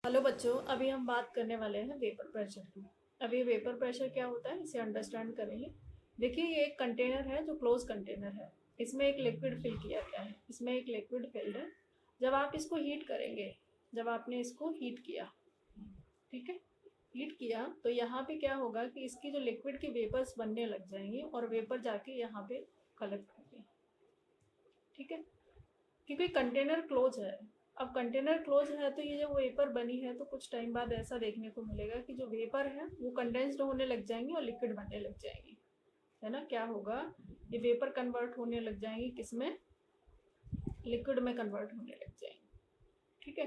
Hello बच्चों, अभी हम बात करने वाले हैं वेपर प्रेशर की। अभी वेपर प्रेशर क्या होता है इसे अंडरस्टैंड करेंगे। देखिए, ये एक कंटेनर है जो क्लोज कंटेनर है। इसमें एक लिक्विड फिल किया गया है। इसमें एक लिक्विड फिल्ड है। जब आप इसको हीट करेंगे, जब आपने इसको हीट किया, ठीक है, हीट किया तो यहाँ पे क्या होगा कि इसकी जो लिक्विड की वेपर्स बनने लग जाएंगी और वेपर जाके यहाँ पे कलेक्ट होंगे। ठीक है, क्योंकि कंटेनर क्लोज है। अब कंटेनर क्लोज है तो ये जो वेपर बनी है तो कुछ टाइम बाद ऐसा देखने को मिलेगा कि जो वेपर है वो कंडेंस्ड होने लग जाएंगी और लिक्विड बनने लग जाएंगी, है ना। क्या होगा, ये वेपर कन्वर्ट होने लग जाएंगी, किसमें, लिक्विड में कन्वर्ट होने लग जाएंगी। ठीक है,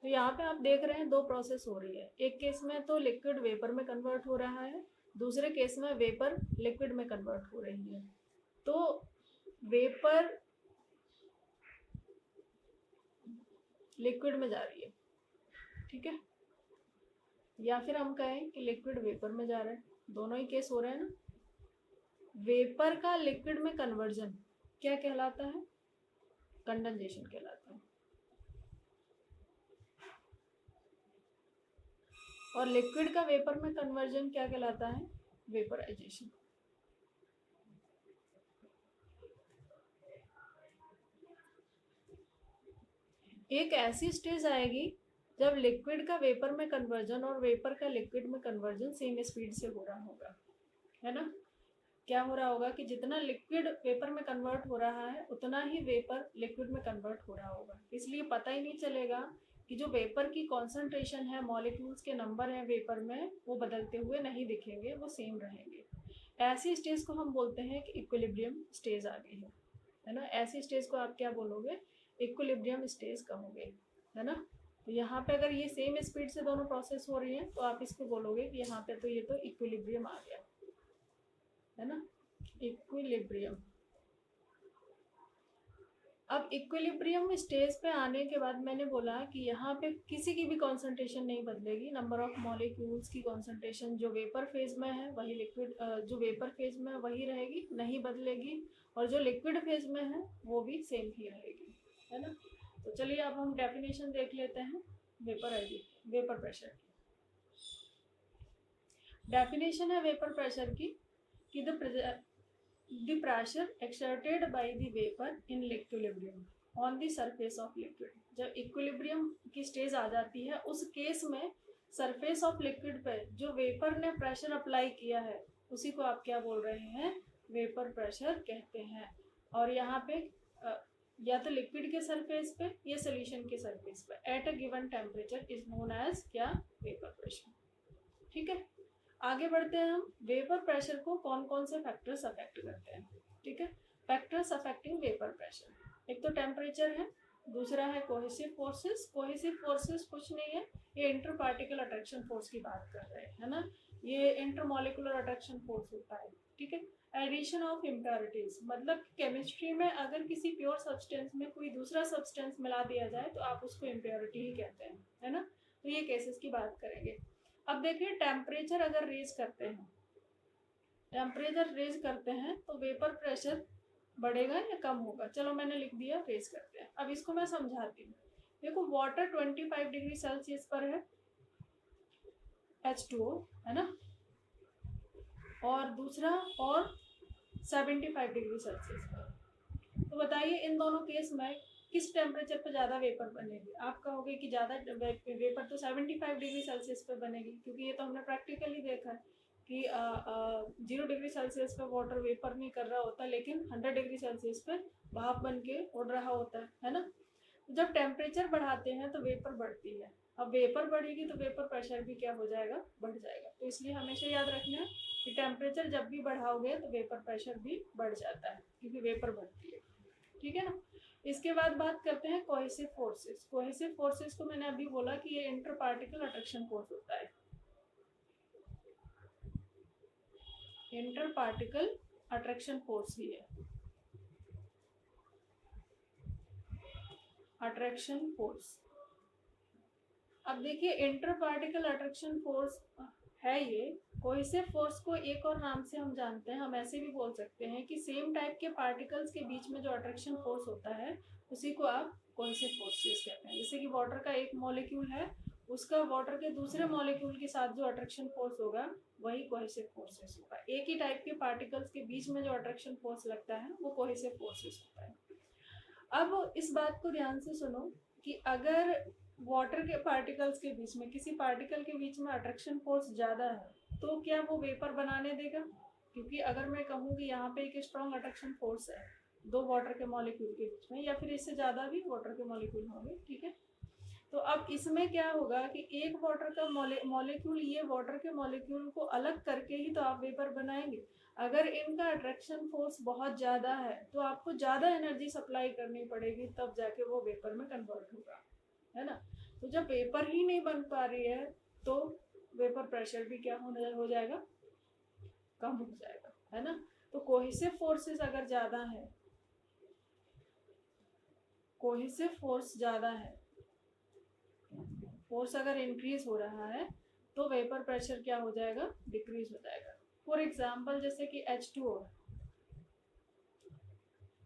तो यहाँ पे आप देख रहे हैं दो प्रोसेस हो रही है। एक केस में तो लिक्विड वेपर में कन्वर्ट हो रहा है, दूसरे केस में वेपर लिक्विड में कन्वर्ट हो रही है। तो वेपर लिक्विड में जा रही है, ठीक है, या फिर हम कहें कि लिक्विड वेपर में जा रहा है। दोनों ही केस हो रहे हैं ना। वेपर का लिक्विड में कन्वर्जन क्या कहलाता है, कंडेंसेशन कहलाता है। और लिक्विड का वेपर में कन्वर्जन क्या कहलाता है, वेपराइजेशन। एक ऐसी स्टेज आएगी जब लिक्विड का वेपर में कन्वर्जन और वेपर का लिक्विड में कन्वर्जन सेम स्पीड से हो रहा होगा, है ना। क्या हो रहा होगा कि जितना लिक्विड वेपर में कन्वर्ट हो रहा है उतना ही वेपर लिक्विड में कन्वर्ट हो रहा होगा। इसलिए पता ही नहीं चलेगा कि जो वेपर की कॉन्सेंट्रेशन है, मॉलिक्यूल्स के नंबर है वेपर में, वो बदलते हुए नहीं दिखेंगे, वो सेम रहेंगे। ऐसी स्टेज को हम बोलते हैं कि इक्विलिब्रियम स्टेज आ गई है ना। ऐसी स्टेज को आप क्या बोलोगे, इक्विलिब्रियम स्टेज कहोगे, है ना। तो यहाँ पे अगर ये सेम स्पीड से दोनों प्रोसेस हो रही है तो आप इसको बोलोगे कि यहाँ पे तो ये तो इक्विलिब्रियम आ गया, है ना, इक्विलिब्रियम। अब इक्विलिब्रियम स्टेज पे आने के बाद मैंने बोला कि यहाँ पे किसी की भी कॉन्सेंट्रेशन नहीं बदलेगी। नंबर ऑफ मॉलिक्यूल्स की कॉन्सेंट्रेशन जो वेपर फेज में है वही लिक्विड, जो वेपर फेज में है वही रहेगी, नहीं बदलेगी। और जो लिक्विड फेज में है वो भी सेम ही रहेगी, है ना। तो चलिए अब हम डेफिनेशन देख लेते हैं वेपर प्रेशर की। डेफिनेशन है वेपर प्रेशर की कि the pressure exerted by the vapor in equilibrium on the surface of liquid। जब इक्विलिब्रियम की स्टेज आ जाती है उस केस में सरफेस ऑफ लिक्विड पे जो वेपर ने प्रेशर अप्लाई किया है उसी को आप क्या बोल रहे हैं, वेपर प्रेशर कहते हैं। और यहाँ पे या तो लिक्विड के सरफेस पे या सोल्यूशन के सरफेस पे at a given temperature is known as क्या, वेपर प्रेशर। ठीक है, आगे बढ़ते हैं हम। वेपर प्रेशर को कौन कौन से फैक्टर्स अफेक्ट करते हैं, ठीक है। फैक्टर्स अफेक्टिंग वेपर प्रेशर, एक तो टेम्परेचर है, दूसरा है कोहेसिव फोर्सेस। कोहेसिव फोर्सेस कुछ नहीं है, ये इंटर पार्टिकल अट्रैक्शन फोर्स की बात कर रहे हैं, है ना। ये इंटरमॉलिकुलर अट्रैक्शन फोर्स होता है, ठीक है। एडिशन ऑफ इम्प्योरिटीज, मतलब केमिस्ट्री में अगर किसी प्योर सब्सटेंस में कोई दूसरा सब्सटेंस मिला दिया जाए तो आप उसको इम्प्योरिटी ही कहते हैं, है ना। तो ये केसेस की बात करेंगे। अब देखिए, टेम्परेचर अगर रेज करते हैं, टेम्परेचर रेज करते हैं तो वेपर प्रेशर बढ़ेगा या कम होगा। चलो मैंने लिख दिया रेज करते हैं। अब इसको मैं समझाती हूँ। देखो, वाटर 25 डिग्री सेल्सियस पर है, H2O, है ना, और दूसरा और 75 डिग्री सेल्सियस पर। तो बताइए इन दोनों केस में किस टेम्परेचर पर ज़्यादा वेपर बनेगी। आप कहोगे कि ज़्यादा वेपर तो 75 डिग्री सेल्सियस पे बनेगी, क्योंकि ये तो हमने प्रैक्टिकली देखा है कि 0 डिग्री सेल्सियस पे वाटर वेपर नहीं कर रहा होता, लेकिन 100 डिग्री सेल्सियस पे भाप बन के उड़ रहा होता है ना। जब टेम्परेचर बढ़ाते हैं तो वेपर बढ़ती है। अब वेपर बढ़ेगी तो वेपर प्रेशर भी क्या हो जाएगा, बढ़ जाएगा। तो इसलिए हमेशा याद रखना है कि टेम्परेचर जब भी बढ़ाओगे तो वेपर प्रेशर भी बढ़ जाता है, क्योंकि वेपर बढ़ती है, ठीक है ना। इसके बाद बात करते हैं कोहेसिव फोर्सेस। कोहेसिव फोर्सेस को मैंने अभी बोला कि ये इंटर पार्टिकल अट्रैक्शन फोर्स होता है। इंटर पार्टिकल अट्रैक्शन फोर्स ही है, अट्रैक्शन फोर्स। अब देखिए, इंटर पार्टिकल अट्रैक्शन फोर्स है ये। कोहेसिव फोर्स को एक और नाम से हम जानते हैं, हम ऐसे भी बोल सकते हैं कि सेम टाइप के पार्टिकल्स के बीच में जो अट्रैक्शन फोर्स होता है उसी को आप कोहेसिव फोर्सेस कहते हैं। जैसे कि वाटर का एक मॉलिक्यूल है उसका वाटर के दूसरे मॉलिक्यूल के साथ जो अट्रैक्शन फोर्स होगा वही कोहेसिव फोर्सेस होगा। एक ही टाइप के पार्टिकल्स के बीच में जो अट्रैक्शन फोर्स लगता है वो कोहेसिव फोर्सेस होता है। अब इस बात को ध्यान से सुनो कि अगर वाटर के पार्टिकल्स के बीच में किसी पार्टिकल के बीच में अट्रैक्शन फोर्स ज़्यादा है तो क्या वो वेपर बनाने देगा? क्योंकि अगर मैं कहूँ कि यहाँ पे एक स्ट्रॉन्ग अट्रैक्शन फोर्स है दो वाटर के मॉलिक्यूल के बीच में, या फिर इससे ज़्यादा भी वाटर के मॉलिक्यूल होंगे, ठीक है, तो अब इसमें क्या होगा कि एक वाटर का मॉलिक्यूल ये वाटर के मॉलिक्यूल को अलग करके ही तो आप वेपर बनाएंगे। अगर इनका अट्रैक्शन फोर्स बहुत ज़्यादा है तो आपको ज़्यादा एनर्जी सप्लाई करनी पड़ेगी, तब जाके वो वेपर में कन्वर्ट होगा, है ना। तो जब वेपर ही नहीं बन पा रही है तो वेपर प्रेशर भी क्या हो जाएगा, कम हो जाएगा, है ना। तो कोहेसिव फोर्सेस अगर ज़्यादा है, कोहेसिव फोर्स ज़्यादा है, फोर्स अगर इंक्रीज हो रहा है तो वेपर प्रेशर क्या हो जाएगा, डिक्रीज हो जाएगा। फॉर एग्जांपल जैसे कि H2O,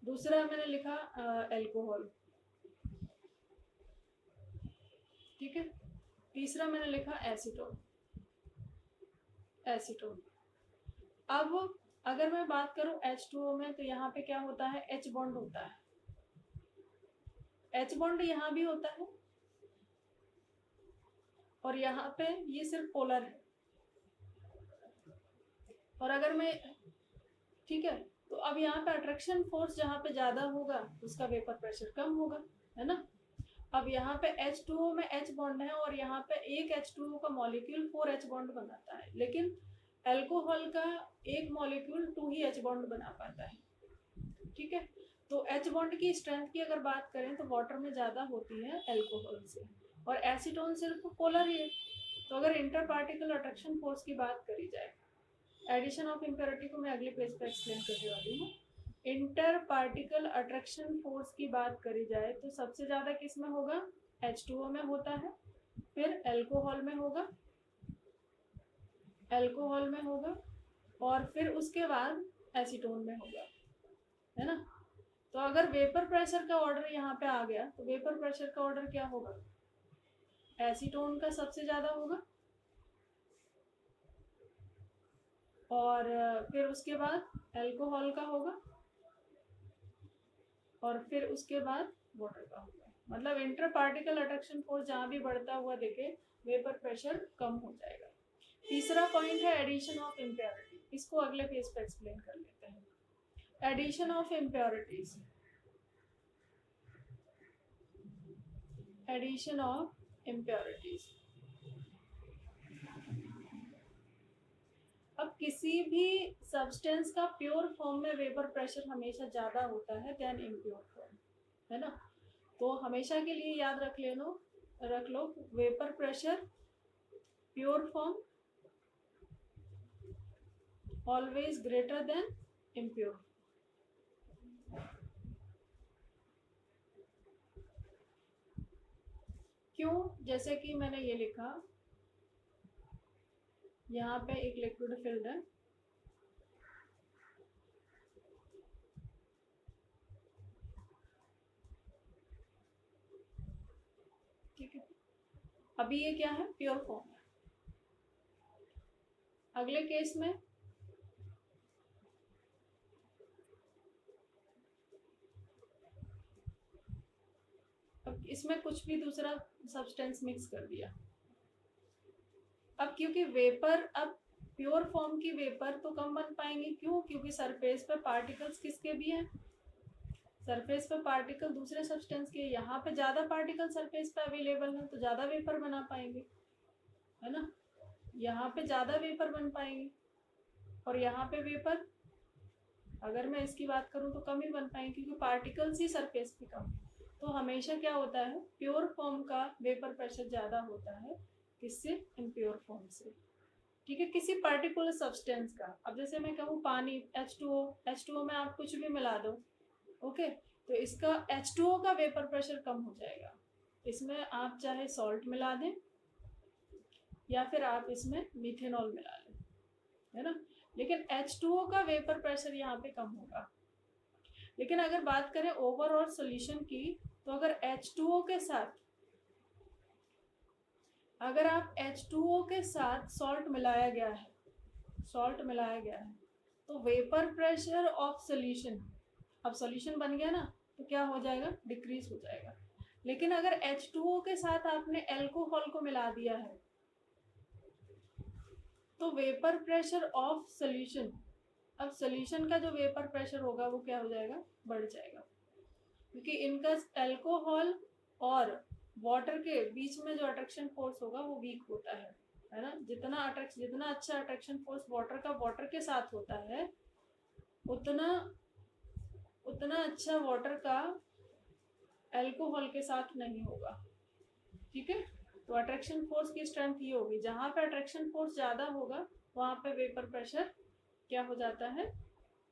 दूसरा मैंने लिखा एल्कोहल, ठीक है, तीसरा मैंने लिखा एसीटोन। अब अगर मैं बात करूं H2O में तो यहाँ पे क्या होता है, H बॉन्ड होता है। H बॉन्ड यहाँ भी होता है और यहाँ पे ये सिर्फ पोलर है। और अगर मैं, ठीक है, तो अब यहाँ पे अट्रैक्शन फोर्स जहाँ पे ज़्यादा होगा उसका वेपर प्रेशर कम होगा, है ना। अब यहाँ पे H2O में H बॉन्ड है और यहाँ पे एक H2O का मॉलिक्यूल 4 H बॉन्ड बनाता है, लेकिन अल्कोहल का एक मॉलिक्यूल 2 ही H बॉन्ड बना पाता है, ठीक है। तो H बॉन्ड की स्ट्रेंथ की अगर बात करें तो वाटर में ज़्यादा होती है अल्कोहल से, और एसीटोन सिर्फ पोलर ही है। तो अगर इंटर पार्टिकल अट्रैक्शन फोर्स की बात करी जाए, एडिशन ऑफ इम्प्योरिटी को मैं अगले पेज पर एक्सप्लेन करने वाली हूँ। इंटर पार्टिकल अट्रैक्शन फोर्स की बात करी जाए तो सबसे ज़्यादा किस में होगा, H2O में होता है, फिर अल्कोहल में होगा, और फिर उसके बाद एसीटोन में होगा, है ना। तो अगर वेपर प्रेशर का ऑर्डर यहाँ पे आ गया तो वेपर प्रेशर का ऑर्डर क्या होगा, एसीटोन का सबसे ज़्यादा होगा, और फिर उसके बाद अल्कोहल का होगा, और फिर उसके बाद वाटर का होगा। मतलब इंटर पार्टिकल अट्रैक्शन फोर्स जहाँ भी बढ़ता हुआ दिखे वेपर प्रेशर कम हो जाएगा। तीसरा पॉइंट है एडिशन ऑफ इम्प्योरिटी, इसको अगले पेज पर एक्सप्लेन कर लेते हैं। Addition of impurities, addition of impurities. अब किसी भी सब्सटेंस का प्योर फॉर्म में वेपर प्रेशर हमेशा ज़्यादा होता है देन इम्प्योर फॉर्म, है ना। तो हमेशा के लिए याद रख लो vapour pressure pure form always greater than impure. क्यों? जैसे कि मैंने ये लिखा, यहाँ पे एक लिक्विड फिल्ड है, ठीक है, अभी ये क्या है, प्योर फॉर्म है। अगले केस में अब इसमें कुछ भी दूसरा सब्सटेंस मिक्स कर दिया। अब क्योंकि वेपर, अब प्योर फॉर्म की वेपर तो कम बन पाएंगे, क्यों? क्योंकि सरफेस पर पार्टिकल्स किसके भी हैं, सरफेस पर पार्टिकल दूसरे सब्सटेंस के, यहाँ पे ज़्यादा पार्टिकल सरफेस पे अवेलेबल है तो ज़्यादा वेपर बना पाएंगे, है ना। यहाँ पे ज़्यादा वेपर बन पाएंगे और यहाँ पे वेपर, अगर मैं इसकी बात करूँ तो कम ही बन पाएंगे क्योंकि पार्टिकल्स ही सरफेस पे कम। तो हमेशा क्या होता है, प्योर फॉर्म का वेपर प्रेशर ज़्यादा होता है किससे, इम्प्योर फॉर्म से, ठीक है, किसी पर्टिकुलर सब्सटेंस का। अब जैसे मैं कहूँ पानी H2O में आप कुछ भी मिला दो, ओके, तो इसका H2O का वेपर प्रेशर कम हो जाएगा। इसमें आप चाहे सॉल्ट मिला दें या फिर आप इसमें मिथेनॉल मिला लें, है ना, लेकिन H2O का वेपर प्रेशर यहाँ पे कम होगा। लेकिन अगर बात करें ओवरऑल सॉल्यूशन की, तो अगर H2O के साथ अगर आप H2O के साथ सॉल्ट मिलाया गया है, तो वेपर प्रेशर ऑफ सोल्यूशन, अब सोल्यूशन बन गया ना, तो क्या हो जाएगा, डिक्रीज हो जाएगा। लेकिन अगर H2O के साथ आपने एल्कोहल को मिला दिया है, तो वेपर प्रेशर ऑफ सोल्यूशन, अब सोल्यूशन का जो वेपर प्रेशर होगा वो क्या हो जाएगा, बढ़ जाएगा, क्योंकि इनका एल्कोहल और वाटर के बीच में जो अट्रैक्शन फोर्स होगा वो वीक होता है ना। जितना अच्छा अट्रैक्शन फोर्स वाटर के साथ होता है, उतना अच्छा वाटर का एल्कोहल के साथ नहीं होगा। ठीक है, तो अट्रैक्शन फोर्स की स्ट्रेंथ ये होगी, जहां पे अट्रैक्शन फोर्स ज्यादा होगा वहां पे वेपर प्रेशर क्या हो जाता है,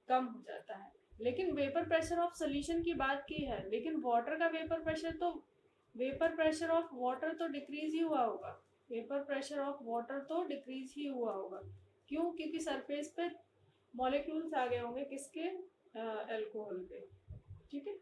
कम हो जाता है। लेकिन वेपर प्रेशर ऑफ सोल्यूशन की बात की है, लेकिन वाटर का वेपर प्रेशर ऑफ वाटर तो डिक्रीज ही हुआ होगा, क्यों, क्योंकि सरफेस पे मॉलिक्यूल्स आ गए होंगे किसके, अल्कोहल के। ठीक है।